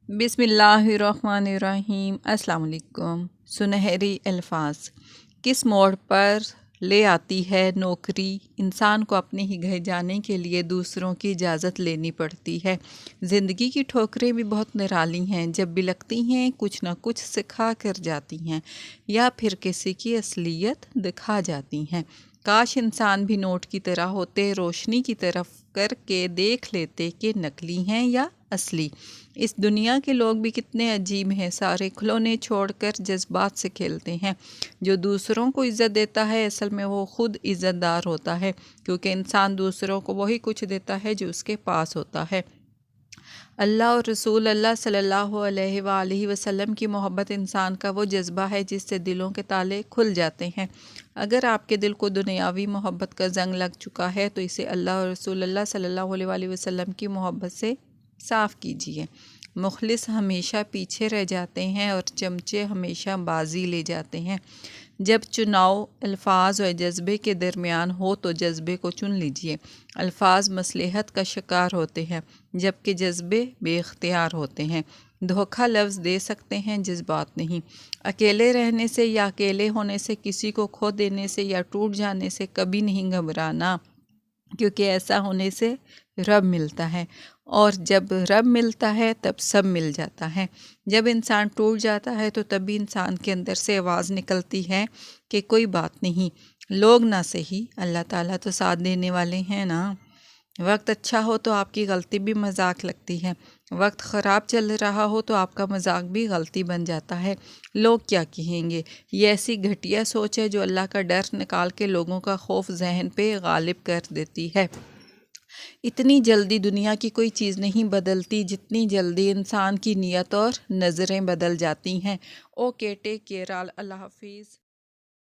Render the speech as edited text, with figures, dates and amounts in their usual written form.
बिस्मिल्लाहिर्रहमानिर्रहीम। अस्सलाम वालेकुम। सुनहरी अल्फाज किस मोड़ पर ले आती है नौकरी। इंसान को अपने ही घर जाने के लिए दूसरों की इजाज़त लेनी पड़ती है। ज़िंदगी की ठोकरें भी बहुत निराली हैं, जब भी लगती हैं कुछ ना कुछ सिखा कर जाती हैं या फिर किसी की असलियत दिखा जाती हैं। काश इंसान भी नोट की तरह होते, रोशनी की तरफ करके देख लेते कि नकली हैं या असली। इस दुनिया के लोग भी कितने अजीब हैं, सारे खिलौने छोड़कर जज्बात से खेलते हैं। जो दूसरों को इज़्ज़त देता है असल में वो ख़ुद इज़्ज़तदार होता है, क्योंकि इंसान दूसरों को वही कुछ देता है जो उसके पास होता है। अल्लाह और रसूल अल्लाह सल्लल्लाहु अलैहि वसल्लम की मोहब्बत इंसान का वो जज्बा है जिससे दिलों के ताले खुल जाते हैं। अगर आपके दिल को दुनियावी मोहब्बत का जंग लग चुका है तो इसे अल्लाह और रसूल अल्लाह सल्लल्लाहु अलैहि वसल्लम की मोहब्बत से साफ़ कीजिए। मुखलिस हमेशा पीछे रह जाते हैं और चमचे हमेशा बाजी ले जाते हैं। जब चुनाव अल्फाज और जज्बे के दरमियान हो तो जज्बे को चुन लीजिए। अल्फाज मसलहत का शिकार होते हैं जबकि जज्बे बेख्तियार होते हैं। धोखा लफ्ज़ दे सकते हैं, जज्बात नहीं। अकेले रहने से या अकेले होने से, किसी को खो देने से या टूट जाने से कभी नहीं घबराना, क्योंकि ऐसा होने से रब मिलता है, और जब रब मिलता है तब सब मिल जाता है। जब इंसान टूट जाता है तो तभी इंसान के अंदर से आवाज़ निकलती है कि कोई बात नहीं, लोग ना सही, अल्लाह ताला तो साथ देने वाले हैं ना। वक्त अच्छा हो तो आपकी गलती भी मजाक लगती है, वक्त ख़राब चल रहा हो तो आपका मजाक भी गलती बन जाता है। लोग क्या कहेंगे, ये ऐसी घटिया सोच है जो अल्लाह का डर निकाल के लोगों का खौफ जहन पे गालिब कर देती है। इतनी जल्दी दुनिया की कोई चीज़ नहीं बदलती जितनी जल्दी इंसान की नीयत और नज़रें बदल जाती हैं। ओके, टेक केयर, अल्लाह हाफिज़।